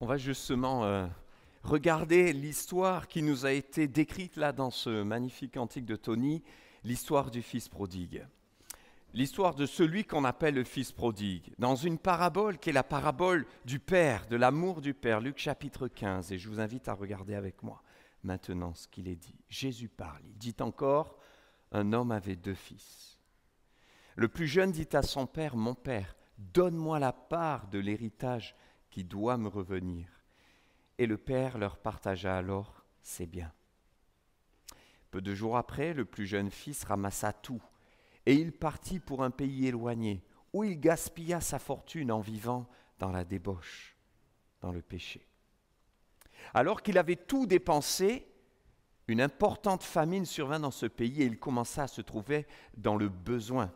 On va justement regarder l'histoire qui nous a été décrite là dans ce magnifique cantique de Tony, l'histoire du fils prodigue. L'histoire de celui qu'on appelle le fils prodigue, dans une parabole qui est la parabole du Père, de l'amour du Père, Luc chapitre 15. Et je vous invite à regarder avec moi maintenant ce qu'il est dit. Jésus parle, il dit encore, un homme avait 2 fils. Le plus jeune dit à son père, « Mon père, donne-moi la part de l'héritage qui doit me revenir. » Et le père leur partagea alors ses biens. Peu de jours après, le plus jeune fils ramassa tout, et il partit pour un pays éloigné, où il gaspilla sa fortune en vivant dans la débauche, dans le péché. Alors qu'il avait tout dépensé, une importante famine survint dans ce pays et il commença à se trouver dans le besoin.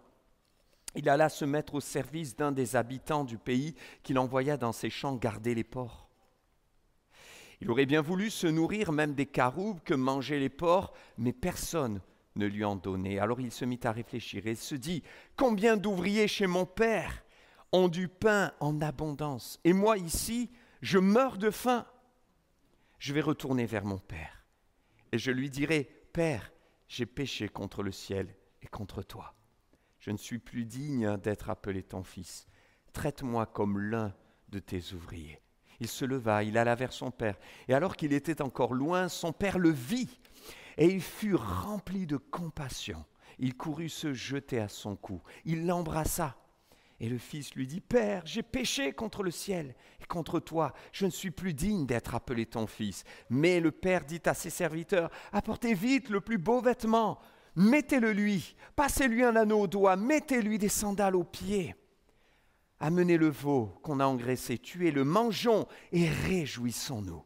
Il alla se mettre au service d'un des habitants du pays qu'il envoya dans ses champs garder les porcs. Il aurait bien voulu se nourrir même des caroubes que mangeaient les porcs, mais personne ne lui en donnait. Alors il se mit à réfléchir et se dit « Combien d'ouvriers chez mon père ont du pain en abondance, et moi ici, je meurs de faim. Je vais retourner vers mon père, et je lui dirai « Père, j'ai péché contre le ciel et contre toi. Je ne suis plus digne d'être appelé ton fils. Traite-moi comme l'un de tes ouvriers. » Il se leva, il alla vers son père. Et alors qu'il était encore loin, son père le vit. Et il fut rempli de compassion. Il courut se jeter à son cou. Il l'embrassa. Et le fils lui dit, « Père, j'ai péché contre le ciel et contre toi. Je ne suis plus digne d'être appelé ton fils. » Mais le père dit à ses serviteurs, « Apportez vite le plus beau vêtement. Mettez-le lui. Passez-lui un anneau au doigt. Mettez-lui des sandales aux pieds. Amenez le veau qu'on a engraissé, tuez-le, mangeons et réjouissons-nous.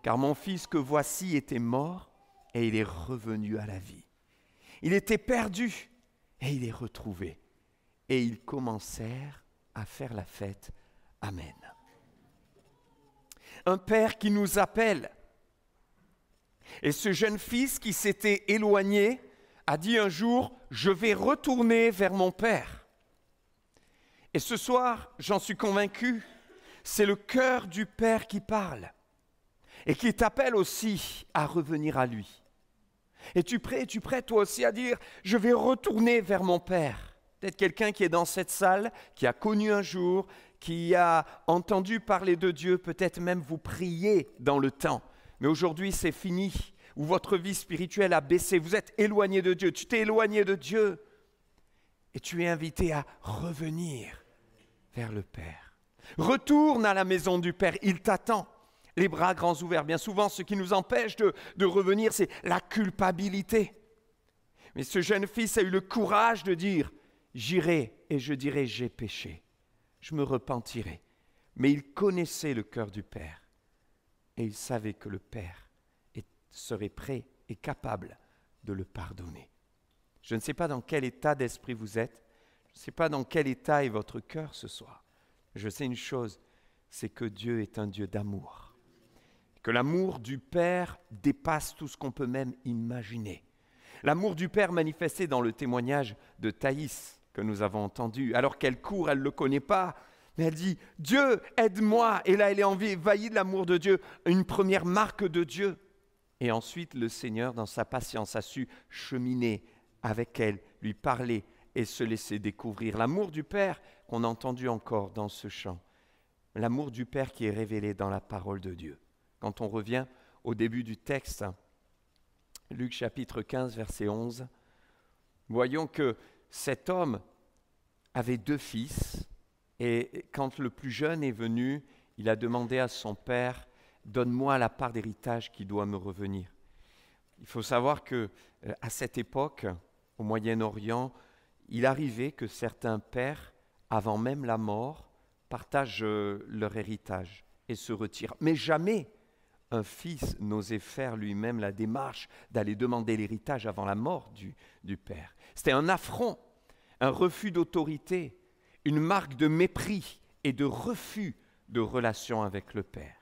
Car mon fils que voici était mort et il est revenu à la vie. Il était perdu et il est retrouvé. » Et ils commencèrent à faire la fête. Amen. Un père qui nous appelle. Et ce jeune fils qui s'était éloigné a dit un jour, « Je vais retourner vers mon père. » Et ce soir, j'en suis convaincu, c'est le cœur du Père qui parle et qui t'appelle aussi à revenir à lui. Es-tu prêt toi aussi à dire, je vais retourner vers mon Père? Peut-être quelqu'un qui est dans cette salle, qui a connu un jour, qui a entendu parler de Dieu, peut-être même vous prier dans le temps. Mais aujourd'hui, c'est fini, ou votre vie spirituelle a baissé, vous êtes éloigné de Dieu, tu t'es éloigné de Dieu et tu es invité à revenir vers le Père. Retourne à la maison du Père, il t'attend, les bras grands ouverts. Bien souvent, ce qui nous empêche de revenir, c'est la culpabilité. Mais ce jeune fils a eu le courage de dire, j'irai et je dirai, j'ai péché, je me repentirai. Mais il connaissait le cœur du Père et il savait que le Père serait prêt et capable de le pardonner. Je ne sais pas dans quel état d'esprit vous êtes, je ne sais pas dans quel état est votre cœur ce soir. Je sais une chose, c'est que Dieu est un Dieu d'amour. Que l'amour du Père dépasse tout ce qu'on peut même imaginer. L'amour du Père manifesté dans le témoignage de Thaïs que nous avons entendu. Alors qu'elle court, elle ne le connaît pas, mais elle dit « Dieu, aide-moi » Et là, elle est envahie de l'amour de Dieu, une première marque de Dieu. Et ensuite, le Seigneur, dans sa patience, a su cheminer avec elle, lui parler et se laisser découvrir. L'amour du Père qu'on a entendu encore dans ce chant. L'amour du Père qui est révélé dans la parole de Dieu. Quand on revient au début du texte, Luc chapitre 15, verset 11, voyons que cet homme avait 2 fils et quand le plus jeune est venu, il a demandé à son père, « Donne-moi la part d'héritage qui doit me revenir. » Il faut savoir qu'à cette époque, au Moyen-Orient, il arrivait que certains pères, avant même la mort, partagent leur héritage et se retirent. Mais jamais un fils n'osait faire lui-même la démarche d'aller demander l'héritage avant la mort du père. C'était un affront, un refus d'autorité, une marque de mépris et de refus de relation avec le père.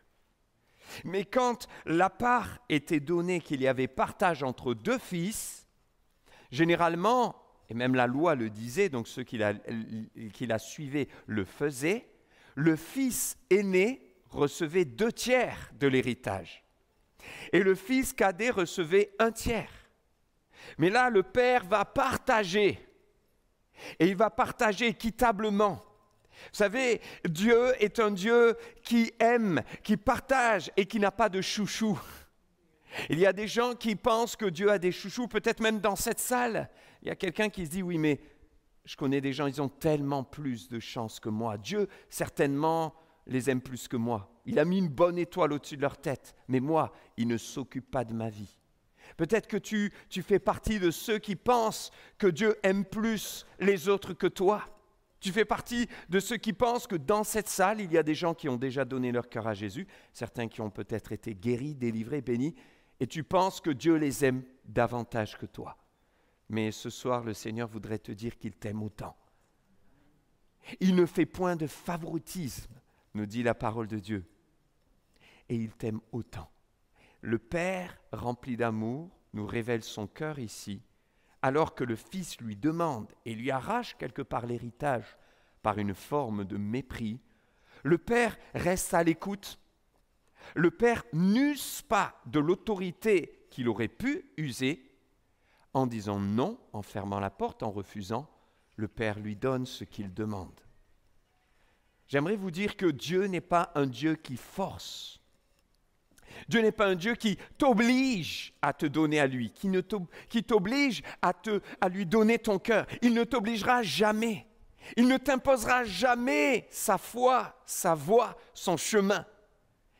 Mais quand la part était donnée, qu'il y avait partage entre 2 fils, généralement, et même la loi le disait, donc ceux qui la suivaient le faisaient, le fils aîné recevait 2/3 de l'héritage. Et le fils cadet recevait 1/3. Mais là, le père va partager. Et il va partager équitablement. Vous savez, Dieu est un Dieu qui aime, qui partage et qui n'a pas de chouchou. Il y a des gens qui pensent que Dieu a des chouchous, peut-être même dans cette salle. Il y a quelqu'un qui se dit, oui, mais je connais des gens, ils ont tellement plus de chance que moi. Dieu, certainement, les aime plus que moi. Il a mis une bonne étoile au-dessus de leur tête. Mais moi, il ne s'occupe pas de ma vie. Peut-être que tu fais partie de ceux qui pensent que Dieu aime plus les autres que toi. Tu fais partie de ceux qui pensent que dans cette salle, il y a des gens qui ont déjà donné leur cœur à Jésus, certains qui ont peut-être été guéris, délivrés, bénis, et tu penses que Dieu les aime davantage que toi. Mais ce soir, le Seigneur voudrait te dire qu'il t'aime autant. Il ne fait point de favoritisme, nous dit la parole de Dieu. Et il t'aime autant. Le Père, rempli d'amour, nous révèle son cœur ici, alors que le Fils lui demande et lui arrache quelque part l'héritage par une forme de mépris. Le Père reste à l'écoute. Le Père n'use pas de l'autorité qu'il aurait pu user en disant non, en fermant la porte, en refusant. Le Père lui donne ce qu'il demande. J'aimerais vous dire que Dieu n'est pas un Dieu qui force. Dieu n'est pas un Dieu qui t'oblige à te donner à lui, qui t'oblige à lui donner ton cœur. Il ne t'obligera jamais. Il ne t'imposera jamais sa foi, sa voie, son chemin.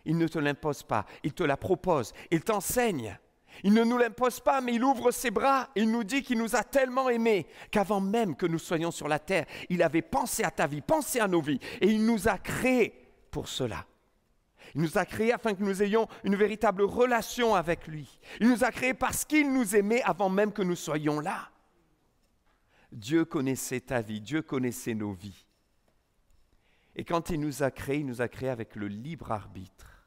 Il ne te l'impose pas, il te la propose, il t'enseigne. Il ne nous l'impose pas, mais il ouvre ses bras. Il nous dit qu'il nous a tellement aimés qu'avant même que nous soyons sur la terre, il avait pensé à ta vie, pensé à nos vies. Et il nous a créés pour cela. Il nous a créés afin que nous ayons une véritable relation avec lui. Il nous a créés parce qu'il nous aimait avant même que nous soyons là. Dieu connaissait ta vie, Dieu connaissait nos vies. Et quand il nous a créés avec le libre arbitre.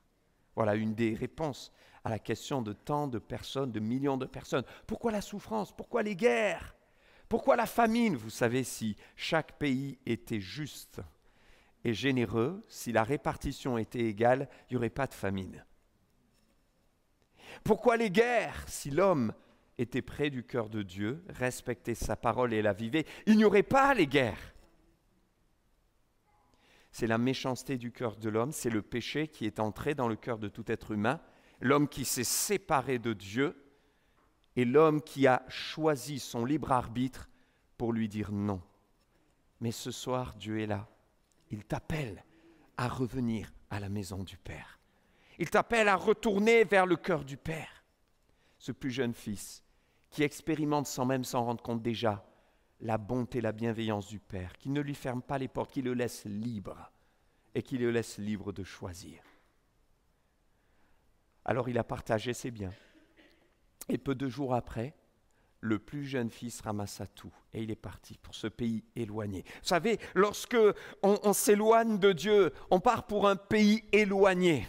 Voilà une des réponses à la question de tant de personnes, de millions de personnes. Pourquoi la souffrance? Pourquoi les guerres? Pourquoi la famine? Vous savez, si chaque pays était juste et généreux, si la répartition était égale, il n'y aurait pas de famine. Pourquoi les guerres? Si l'homme était près du cœur de Dieu, respectait sa parole et la vivait, il n'y aurait pas les guerres. C'est la méchanceté du cœur de l'homme, c'est le péché qui est entré dans le cœur de tout être humain, l'homme qui s'est séparé de Dieu et l'homme qui a choisi son libre arbitre pour lui dire non. Mais ce soir, Dieu est là. Il t'appelle à revenir à la maison du Père. Il t'appelle à retourner vers le cœur du Père. Ce plus jeune fils qui expérimente sans même s'en rendre compte déjà la bonté et la bienveillance du Père, qui ne lui ferme pas les portes, qui le laisse libre et qui le laisse libre de choisir. Alors il a partagé ses biens. Et peu de jours après, le plus jeune fils ramassa tout et il est parti pour ce pays éloigné. Vous savez, lorsque on s'éloigne de Dieu, on part pour un pays éloigné.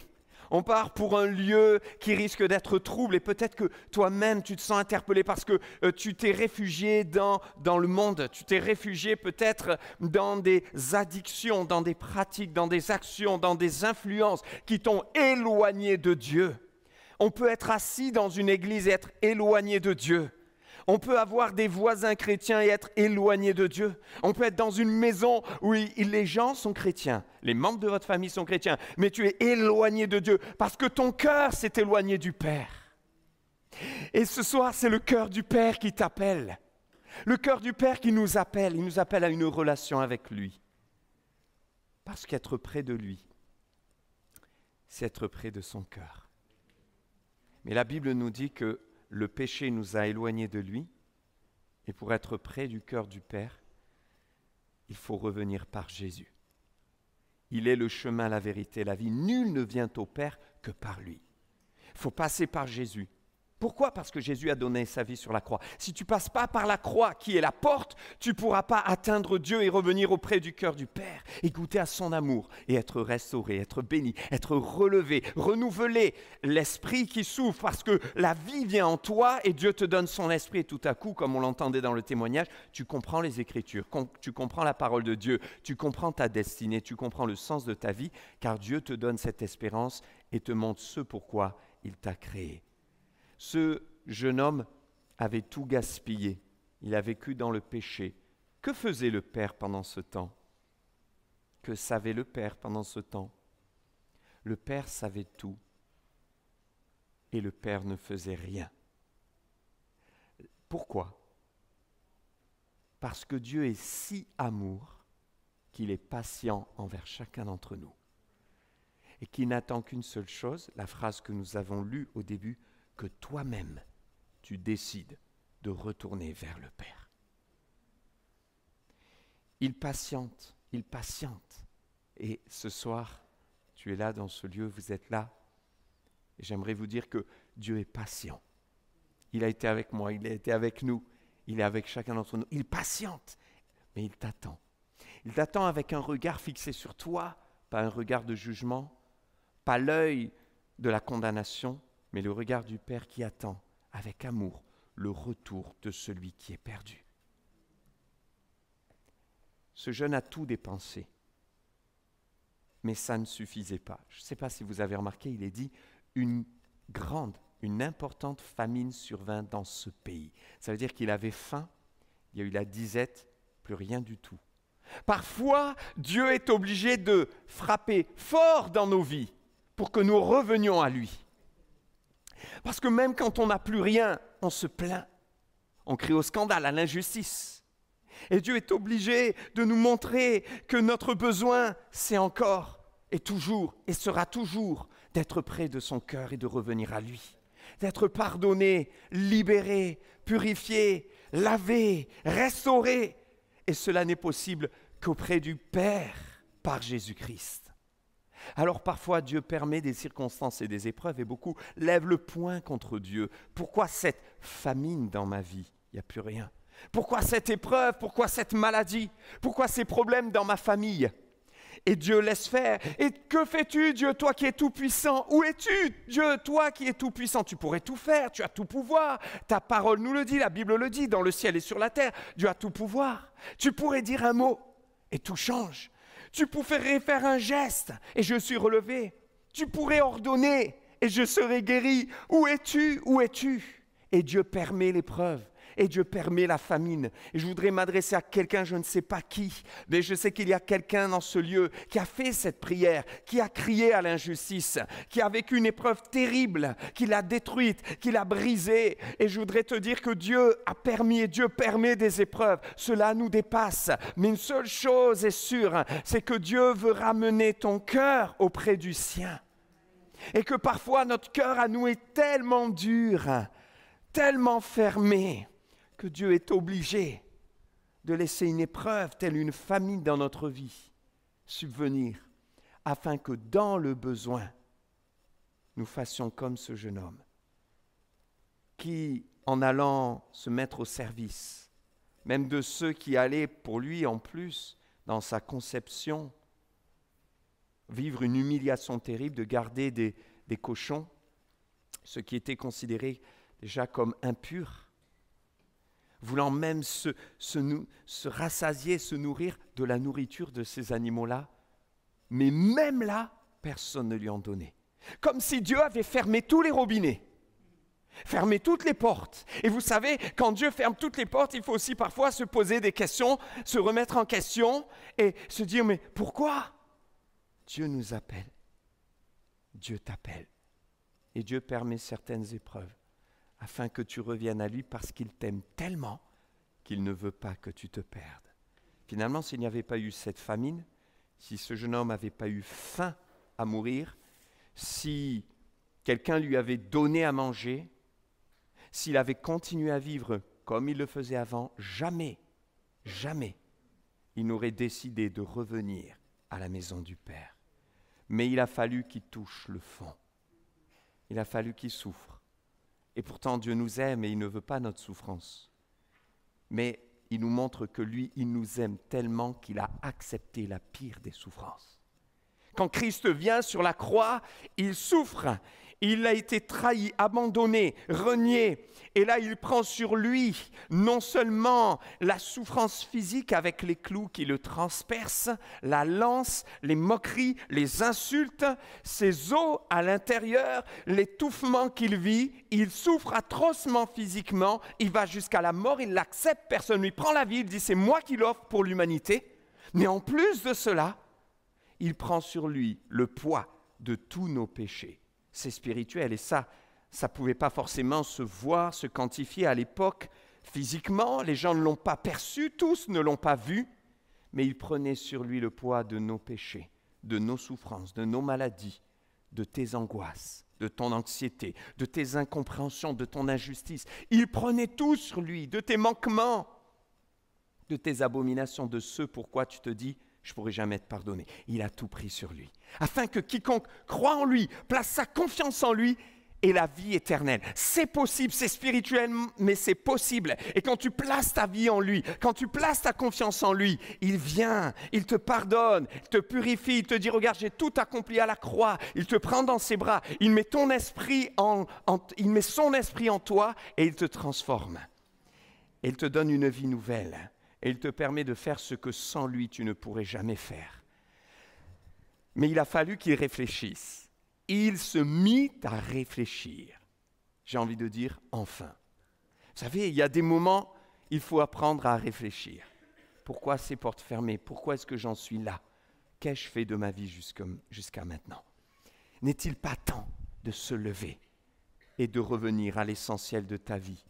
On part pour un lieu qui risque d'être trouble et peut-être que toi-même tu te sens interpellé parce que tu t'es réfugié dans le monde, tu t'es réfugié peut-être dans des addictions, dans des pratiques, dans des actions, dans des influences qui t'ont éloigné de Dieu. On peut être assis dans une église et être éloigné de Dieu. On peut avoir des voisins chrétiens et être éloigné de Dieu. On peut être dans une maison où les gens sont chrétiens, les membres de votre famille sont chrétiens, mais tu es éloigné de Dieu parce que ton cœur s'est éloigné du Père. Et ce soir, c'est le cœur du Père qui t'appelle. Le cœur du Père qui nous appelle. Il nous appelle à une relation avec lui. Parce qu'être près de lui, c'est être près de son cœur. Mais la Bible nous dit que le péché nous a éloignés de lui, et pour être près du cœur du Père, il faut revenir par Jésus. Il est le chemin, la vérité, la vie. Nul ne vient au Père que par lui. Il faut passer par Jésus. Pourquoi? Parce que Jésus a donné sa vie sur la croix. Si tu ne passes pas par la croix, qui est la porte, tu ne pourras pas atteindre Dieu et revenir auprès du cœur du Père et goûter à son amour et être restauré, être béni, être relevé, renouvelé. L'esprit qui souffre parce que la vie vient en toi et Dieu te donne son esprit et tout à coup, comme on l'entendait dans le témoignage, tu comprends les Écritures, tu comprends la parole de Dieu, tu comprends ta destinée, tu comprends le sens de ta vie, car Dieu te donne cette espérance et te montre ce pourquoi il t'a créé. Ce jeune homme avait tout gaspillé. Il a vécu dans le péché. Que faisait le Père pendant ce temps? Que savait le Père pendant ce temps? Le Père savait tout. Et le Père ne faisait rien. Pourquoi? Parce que Dieu est si amour qu'il est patient envers chacun d'entre nous. Et qu'il n'attend qu'une seule chose, la phrase que nous avons lue au début, que toi-même, tu décides de retourner vers le Père. Il patiente. Et ce soir, tu es là dans ce lieu, vous êtes là. Et j'aimerais vous dire que Dieu est patient. Il a été avec moi, il a été avec nous, il est avec chacun d'entre nous. Il patiente, mais il t'attend. Il t'attend avec un regard fixé sur toi, pas un regard de jugement, pas l'œil de la condamnation, mais le regard du Père qui attend avec amour le retour de celui qui est perdu. Ce jeune a tout dépensé, mais ça ne suffisait pas. Je ne sais pas si vous avez remarqué, il est dit une importante famine survint dans ce pays. Ça veut dire qu'il avait faim, il y a eu la disette, plus rien du tout. Parfois, Dieu est obligé de frapper fort dans nos vies pour que nous revenions à lui. Parce que même quand on n'a plus rien, on se plaint. On crie au scandale, à l'injustice. Et Dieu est obligé de nous montrer que notre besoin, c'est encore et toujours et sera toujours d'être près de son cœur et de revenir à lui. D'être pardonné, libéré, purifié, lavé, restauré. Et cela n'est possible qu'auprès du Père par Jésus-Christ. Alors parfois Dieu permet des circonstances et des épreuves et beaucoup lèvent le poing contre Dieu. Pourquoi cette famine dans ma vie? Il n'y a plus rien. Pourquoi cette épreuve? Pourquoi cette maladie? Pourquoi ces problèmes dans ma famille? Et Dieu laisse faire. Et que fais-tu, Dieu, toi qui es tout-puissant? Où es-tu, Dieu, toi qui es tout-puissant? Tu pourrais tout faire, tu as tout pouvoir. Ta parole nous le dit, la Bible le dit, dans le ciel et sur la terre. Dieu a tout pouvoir. Tu pourrais dire un mot et tout change. Tu pourrais faire un geste et je suis relevé. Tu pourrais ordonner et je serai guéri. Où es-tu? Où es-tu? Et Dieu permet l'épreuve. Et Dieu permet la famine. Et je voudrais m'adresser à quelqu'un, je ne sais pas qui, mais je sais qu'il y a quelqu'un dans ce lieu qui a fait cette prière, qui a crié à l'injustice, qui a vécu une épreuve terrible, qui l'a détruite, qui l'a brisée. Et je voudrais te dire que Dieu a permis et Dieu permet des épreuves. Cela nous dépasse. Mais une seule chose est sûre, c'est que Dieu veut ramener ton cœur auprès du sien. Et que parfois notre cœur à nous est tellement dur, tellement fermé, que Dieu est obligé de laisser une épreuve, telle une famine dans notre vie, subvenir, afin que dans le besoin, nous fassions comme ce jeune homme, qui, en allant se mettre au service, même de ceux qui allaient pour lui en plus, dans sa conception, vivre une humiliation terrible de garder des cochons, ce qui était considéré déjà comme impur, voulant même se rassasier, se nourrir de la nourriture de ces animaux-là. Mais même là, personne ne lui en donnait. Comme si Dieu avait fermé tous les robinets, fermé toutes les portes. Et vous savez, quand Dieu ferme toutes les portes, il faut aussi parfois se poser des questions, se remettre en question et se dire, mais pourquoi? Dieu nous appelle, Dieu t'appelle. Et Dieu permet certaines épreuves, afin que tu reviennes à lui parce qu'il t'aime tellement qu'il ne veut pas que tu te perdes. Finalement, s'il n'y avait pas eu cette famine, si ce jeune homme n'avait pas eu faim à mourir, si quelqu'un lui avait donné à manger, s'il avait continué à vivre comme il le faisait avant, jamais il n'aurait décidé de revenir à la maison du Père. Mais il a fallu qu'il touche le fond. Il a fallu qu'il souffre. Et pourtant, Dieu nous aime et il ne veut pas notre souffrance. Mais il nous montre que lui, il nous aime tellement qu'il a accepté la pire des souffrances. Quand Christ vient sur la croix, il souffre. Il a été trahi, abandonné, renié. Et là, il prend sur lui non seulement la souffrance physique avec les clous qui le transpercent, la lance, les moqueries, les insultes, ses os à l'intérieur, l'étouffement qu'il vit. Il souffre atrocement physiquement. Il va jusqu'à la mort, il l'accepte, personne ne lui prend la vie. Il dit, c'est moi qui l'offre pour l'humanité. Mais en plus de cela, il prend sur lui le poids de tous nos péchés. C'est spirituel et ça ne pouvait pas forcément se voir, se quantifier à l'époque physiquement. Les gens ne l'ont pas perçu, tous ne l'ont pas vu, mais il prenait sur lui le poids de nos péchés, de nos souffrances, de nos maladies, de tes angoisses, de ton anxiété, de tes incompréhensions, de ton injustice. Il prenait tout sur lui, de tes manquements, de tes abominations, de ce pourquoi tu te dis je ne pourrai jamais te pardonner. Il a tout pris sur lui. Afin que quiconque croit en lui, place sa confiance en lui, ait la vie éternelle. C'est possible, c'est spirituel, mais c'est possible. Et quand tu places ta vie en lui, quand tu places ta confiance en lui, il vient, il te pardonne, il te purifie, il te dit, regarde, j'ai tout accompli à la croix. Il te prend dans ses bras, il met son esprit en toi et il te transforme. Et il te donne une vie nouvelle. Et il te permet de faire ce que sans lui, tu ne pourrais jamais faire. Mais il a fallu qu'il réfléchisse. Il se mit à réfléchir. J'ai envie de dire, enfin. Vous savez, il y a des moments, il faut apprendre à réfléchir. Pourquoi ces portes fermées? Pourquoi est-ce que j'en suis là? Qu'ai-je fait de ma vie jusqu'à maintenant? N'est-il pas temps de se lever et de revenir à l'essentiel de ta vie,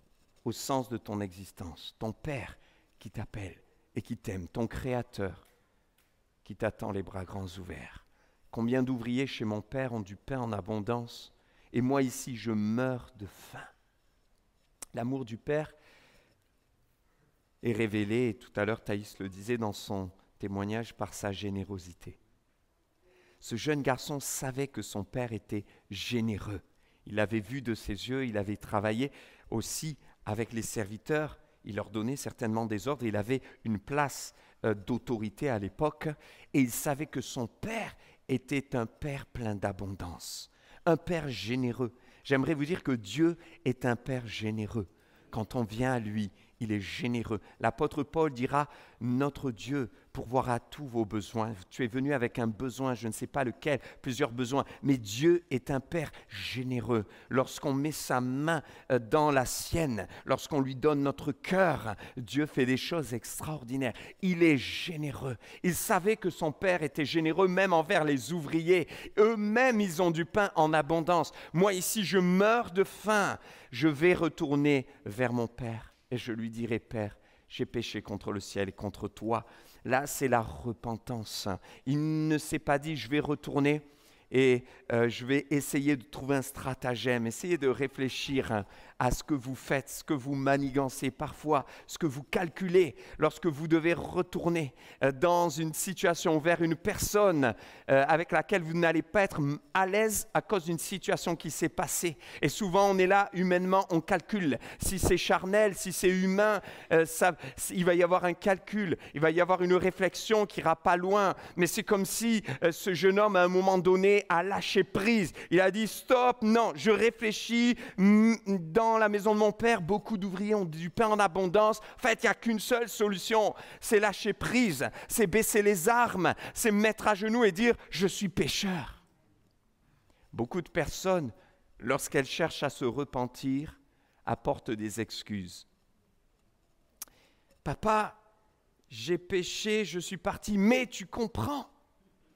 au sens de ton existence, ton Père qui t'appelle et qui t'aime, ton Créateur qui t'attend les bras grands ouverts. Combien d'ouvriers chez mon Père ont du pain en abondance et moi ici je meurs de faim. L'amour du Père est révélé, et tout à l'heure Thaïs le disait dans son témoignage, par sa générosité. Ce jeune garçon savait que son Père était généreux. Il l'avait vu de ses yeux, il avait travaillé aussi avec les serviteurs. Il leur donnait certainement des ordres, il avait une place d'autorité à l'époque et il savait que son Père était un Père plein d'abondance, un Père généreux. J'aimerais vous dire que Dieu est un Père généreux. Quand on vient à lui, il est généreux. L'apôtre Paul dira, notre Dieu pourvoira tous vos besoins. Tu es venu avec un besoin, je ne sais pas lequel, plusieurs besoins, mais Dieu est un Père généreux. Lorsqu'on met sa main dans la sienne, lorsqu'on lui donne notre cœur, Dieu fait des choses extraordinaires. Il est généreux. Il savait que son Père était généreux même envers les ouvriers. Eux-mêmes, ils ont du pain en abondance. Moi ici, je meurs de faim. Je vais retourner vers mon Père. Et je lui dirai, Père, j'ai péché contre le ciel et contre toi. Là, c'est la repentance. Il ne s'est pas dit, je vais retourner et je vais essayer de trouver un stratagème, essayer de réfléchir à ce que vous faites, ce que vous manigancez parfois, ce que vous calculez lorsque vous devez retourner dans une situation vers une personne avec laquelle vous n'allez pas être à l'aise à cause d'une situation qui s'est passée. Et souvent, on est là, humainement, on calcule. Si c'est charnel, si c'est humain, il va y avoir un calcul, il va y avoir une réflexion qui ira pas loin. Mais c'est comme si ce jeune homme, à un moment donné, a lâché prise. Il a dit, stop, non, je réfléchis. Dans la maison de mon père, beaucoup d'ouvriers ont du pain en abondance. En fait, il n'y a qu'une seule solution, c'est lâcher prise, c'est baisser les armes, c'est me mettre à genoux et dire, je suis pécheur. Beaucoup de personnes, lorsqu'elles cherchent à se repentir, apportent des excuses. Papa, j'ai péché, je suis parti, mais tu comprends,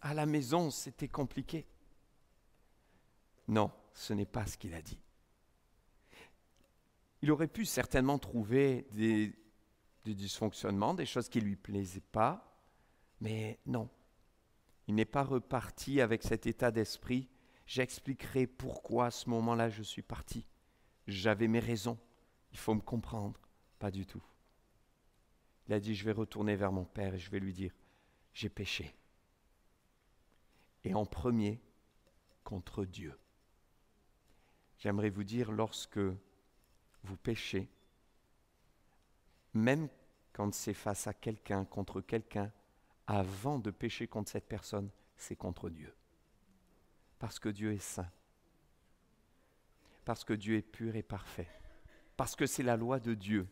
à la maison, c'était compliqué. Non, ce n'est pas ce qu'il a dit. Il aurait pu certainement trouver des dysfonctionnements, des choses qui ne lui plaisaient pas, mais non. Il n'est pas reparti avec cet état d'esprit. J'expliquerai pourquoi à ce moment-là je suis parti. J'avais mes raisons, il faut me comprendre. Pas du tout. Il a dit, je vais retourner vers mon Père et je vais lui dire, j'ai péché. Et en premier, contre Dieu. J'aimerais vous dire, lorsque vous péchez, même quand c'est face à quelqu'un, contre quelqu'un, avant de pécher contre cette personne, c'est contre Dieu. Parce que Dieu est saint. Parce que Dieu est pur et parfait. Parce que c'est la loi de Dieu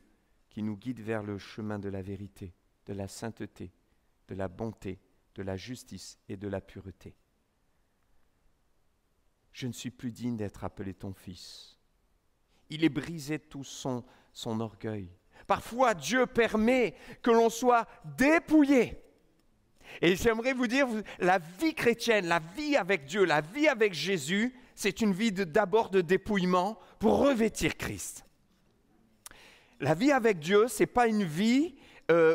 qui nous guide vers le chemin de la vérité, de la sainteté, de la bonté, de la justice et de la pureté. Je ne suis plus digne d'être appelé ton fils. Il est brisé de tout son orgueil. Parfois, Dieu permet que l'on soit dépouillé. Et j'aimerais vous dire, la vie chrétienne, la vie avec Dieu, la vie avec Jésus, c'est une vie d'abord de dépouillement pour revêtir Christ. La vie avec Dieu, ce n'est pas une vie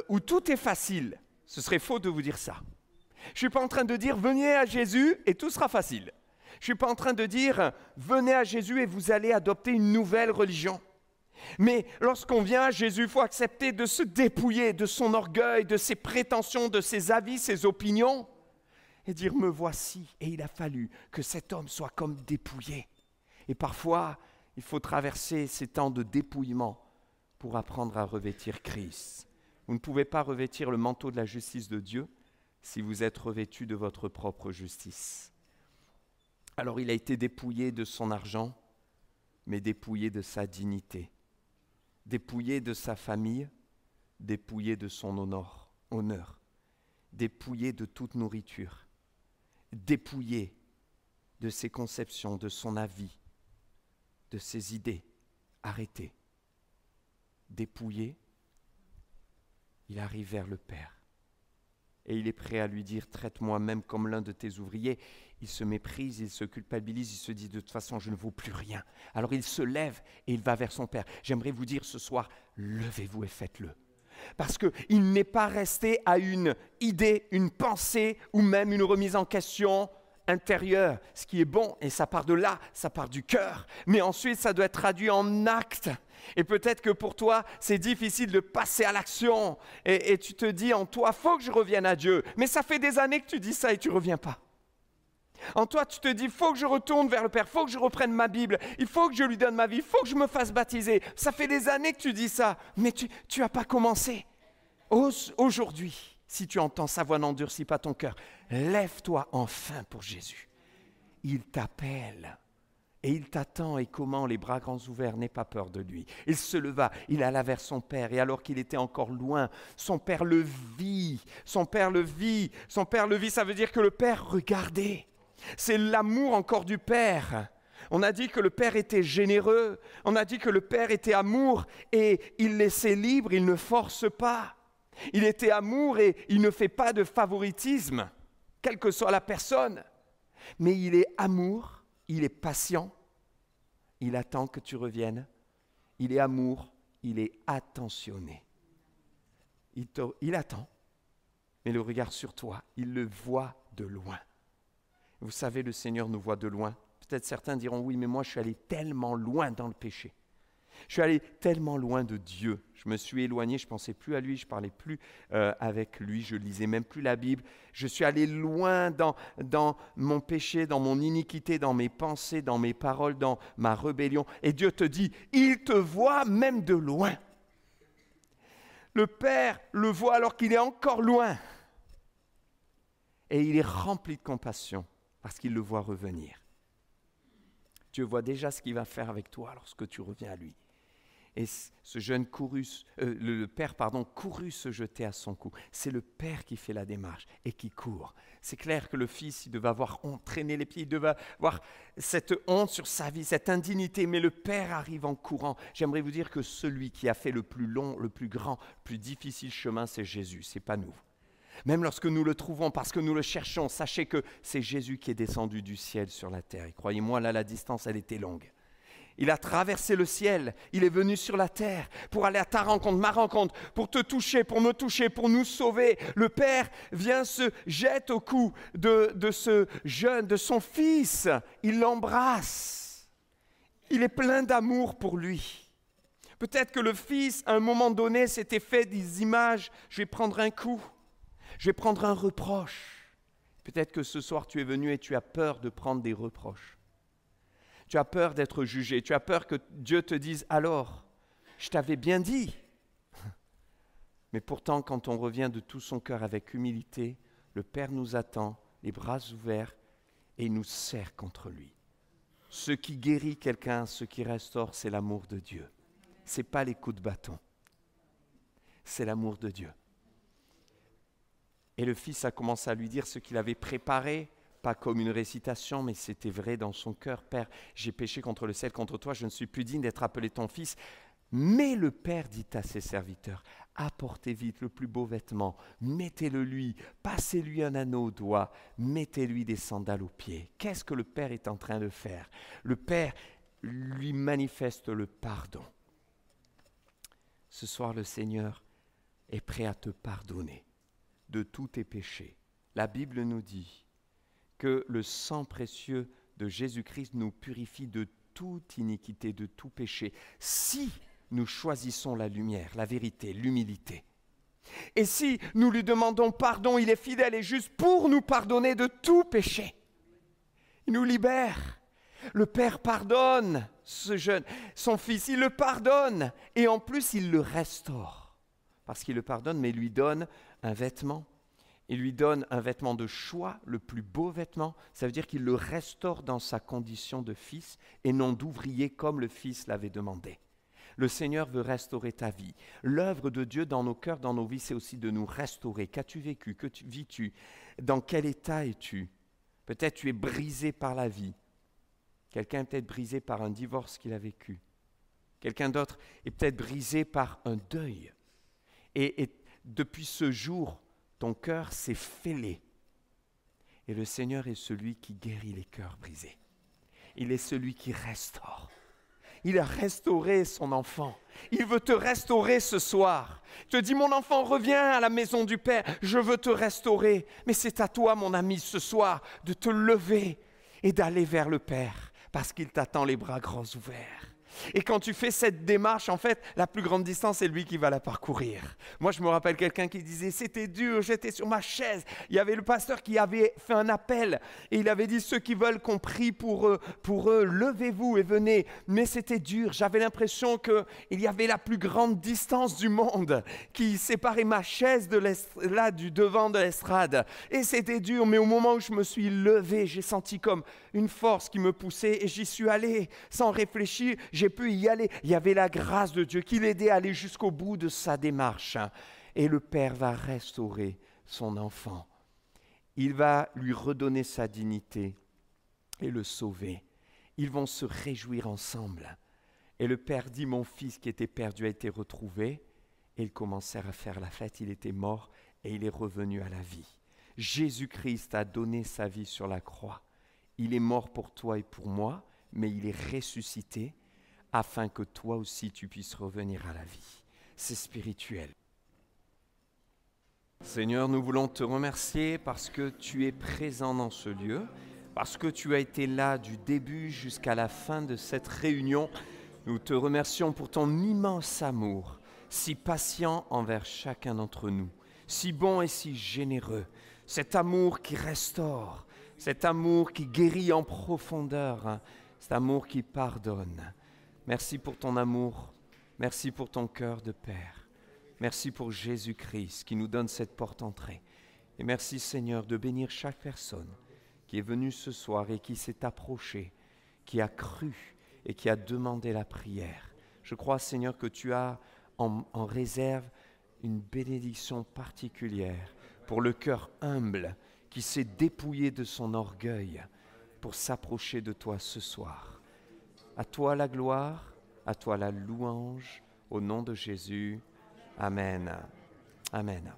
où tout est facile. Ce serait faux de vous dire ça. Je ne suis pas en train de dire, venez à Jésus et tout sera facile. Je ne suis pas en train de dire, venez à Jésus et vous allez adopter une nouvelle religion. Mais lorsqu'on vient à Jésus, il faut accepter de se dépouiller de son orgueil, de ses prétentions, de ses avis, ses opinions, et dire, me voici. Et il a fallu que cet homme soit comme dépouillé. Et parfois, il faut traverser ces temps de dépouillement pour apprendre à revêtir Christ. Vous ne pouvez pas revêtir le manteau de la justice de Dieu si vous êtes revêtu de votre propre justice. Alors il a été dépouillé de son argent, mais dépouillé de sa dignité, dépouillé de sa famille, dépouillé de son honneur, dépouillé de toute nourriture, dépouillé de ses conceptions, de son avis, de ses idées, arrêté. Dépouillé, il arrive vers le Père. Et il est prêt à lui dire, traite-moi même comme l'un de tes ouvriers. Il se méprise, il se culpabilise, il se dit, de toute façon, je ne vaux plus rien. Alors il se lève et il va vers son Père. J'aimerais vous dire ce soir, levez-vous et faites-le. Parce qu'il n'est pas resté à une idée, une pensée ou même une remise en question intérieure. Ce qui est bon, et ça part de là, ça part du cœur. Mais ensuite, ça doit être traduit en actes. Et peut-être que pour toi, c'est difficile de passer à l'action. Et tu te dis en toi, il faut que je revienne à Dieu. Mais ça fait des années que tu dis ça et tu ne reviens pas. En toi, tu te dis, il faut que je retourne vers le Père, il faut que je reprenne ma Bible, il faut que je lui donne ma vie, il faut que je me fasse baptiser. Ça fait des années que tu dis ça, mais tu n'as pas commencé. Aujourd'hui, si tu entends sa voix, n'endurcis pas ton cœur. Lève-toi enfin pour Jésus. Il t'appelle. Et il t'attend, et comment, les bras grands ouverts, n'aie pas peur de lui. Il se leva, il alla vers son père, et alors qu'il était encore loin, son père le vit, son père le vit, ça veut dire que le père regardait. C'est l'amour encore du père. On a dit que le père était généreux, on a dit que le père était amour, et il laissait libre, il ne force pas. Il était amour et il ne fait pas de favoritisme, quelle que soit la personne. Mais il est amour, il est patient, il attend que tu reviennes. Il est amour, il est attentionné. Il attend, mais le regard sur toi, il le voit de loin. Vous savez, le Seigneur nous voit de loin. Peut-être certains diront, oui, mais moi je suis allé tellement loin dans le péché. Je suis allé tellement loin de Dieu. Je me suis éloigné, je ne pensais plus à lui, je ne parlais plus avec lui, je ne lisais même plus la Bible. Je suis allé loin dans mon péché, dans mon iniquité, dans mes pensées, dans mes paroles, dans ma rébellion. Et Dieu te dit, il te voit même de loin. Le Père le voit alors qu'il est encore loin. Et il est rempli de compassion parce qu'il le voit revenir. Dieu voit déjà ce qu'il va faire avec toi lorsque tu reviens à lui. Et ce jeune le père courut se jeter à son cou. C'est le père qui fait la démarche et qui court. C'est clair que le fils, il devait avoir honte, traîner les pieds, il devait avoir cette honte sur sa vie, cette indignité. Mais le père arrive en courant. J'aimerais vous dire que celui qui a fait le plus long, le plus grand, le plus difficile chemin, c'est Jésus, c'est pas nous. Même lorsque nous le trouvons, parce que nous le cherchons, sachez que c'est Jésus qui est descendu du ciel sur la terre. Et croyez-moi, là, la distance, elle était longue. Il a traversé le ciel, il est venu sur la terre pour aller à ta rencontre, ma rencontre, pour te toucher, pour me toucher, pour nous sauver. Le Père vient, se jette au cou de ce jeune, de son fils. Il l'embrasse. Il est plein d'amour pour lui. Peut-être que le fils, à un moment donné, s'était fait des images. Je vais prendre un coup, je vais prendre un reproche. Peut-être que ce soir, tu es venu et tu as peur de prendre des reproches. Tu as peur d'être jugé, tu as peur que Dieu te dise « Alors, je t'avais bien dit. Mais pourtant, quand on revient de tout son cœur avec humilité, le Père nous attend, les bras ouverts, et il nous serre contre lui. Ce qui guérit quelqu'un, ce qui restaure, c'est l'amour de Dieu. Ce n'est pas les coups de bâton. C'est l'amour de Dieu. Et le fils a commencé à lui dire ce qu'il avait préparé, pas comme une récitation, mais c'était vrai dans son cœur. Père, j'ai péché contre le ciel, contre toi, je ne suis plus digne d'être appelé ton fils. Mais le Père dit à ses serviteurs, apportez vite le plus beau vêtement, mettez-le lui, passez-lui un anneau au doigt, mettez-lui des sandales aux pieds. Qu'est-ce que le Père est en train de faire? Le Père lui manifeste le pardon. Ce soir, le Seigneur est prêt à te pardonner de tous tes péchés. La Bible nous dit que le sang précieux de Jésus-Christ nous purifie de toute iniquité, de tout péché, si nous choisissons la lumière, la vérité, l'humilité. Et si nous lui demandons pardon, il est fidèle et juste pour nous pardonner de tout péché. Il nous libère. Le Père pardonne ce jeune, son fils, il le pardonne et en plus il le restaure. Parce qu'il le pardonne, mais il lui donne un vêtement. Il lui donne un vêtement de choix, le plus beau vêtement. Ça veut dire qu'il le restaure dans sa condition de fils et non d'ouvrier comme le fils l'avait demandé. Le Seigneur veut restaurer ta vie. L'œuvre de Dieu dans nos cœurs, dans nos vies, c'est aussi de nous restaurer. Qu'as-tu vécu? Que vis-tu? Dans quel état es-tu? Peut-être tu es brisé par la vie. Quelqu'un est peut-être brisé par un divorce qu'il a vécu. Quelqu'un d'autre est peut-être brisé par un deuil. Et depuis ce jour, ton cœur s'est fêlé. Et le Seigneur est celui qui guérit les cœurs brisés. Il est celui qui restaure. Il a restauré son enfant. Il veut te restaurer ce soir. Il te dit, mon enfant, reviens à la maison du Père. Je veux te restaurer. Mais c'est à toi, mon ami, ce soir, de te lever et d'aller vers le Père. Parce qu'il t'attend les bras grands ouverts. Et quand tu fais cette démarche, en fait, la plus grande distance, c'est lui qui va la parcourir. Moi, je me rappelle quelqu'un qui disait, c'était dur, j'étais sur ma chaise. Il y avait le pasteur qui avait fait un appel et il avait dit, ceux qui veulent qu'on prie pour eux, levez-vous et venez. Mais c'était dur, j'avais l'impression qu'il y avait la plus grande distance du monde qui séparait ma chaise du devant de l'estrade. Et c'était dur, mais au moment où je me suis levé, j'ai senti comme une force qui me poussait et j'y suis allé sans réfléchir. J'ai pu y aller. Il y avait la grâce de Dieu qui l'aidait à aller jusqu'au bout de sa démarche. Et le Père va restaurer son enfant. Il va lui redonner sa dignité et le sauver. Ils vont se réjouir ensemble. Et le Père dit, mon fils qui était perdu a été retrouvé. Et ils commencèrent à faire la fête. Il était mort et il est revenu à la vie. Jésus-Christ a donné sa vie sur la croix. Il est mort pour toi et pour moi, mais il est ressuscité afin que toi aussi tu puisses revenir à la vie. C'est spirituel. Seigneur, nous voulons te remercier parce que tu es présent dans ce lieu, parce que tu as été là du début jusqu'à la fin de cette réunion. Nous te remercions pour ton immense amour, si patient envers chacun d'entre nous, si bon et si généreux, cet amour qui restaure, cet amour qui guérit en profondeur, cet amour qui pardonne. Merci pour ton amour, merci pour ton cœur de Père, merci pour Jésus-Christ qui nous donne cette porte-entrée. Et merci Seigneur de bénir chaque personne qui est venue ce soir et qui s'est approchée, qui a cru et qui a demandé la prière. Je crois Seigneur que tu as en réserve une bénédiction particulière pour le cœur humble qui s'est dépouillé de son orgueil pour s'approcher de toi ce soir. À toi la gloire, à toi la louange, au nom de Jésus. Amen. Amen.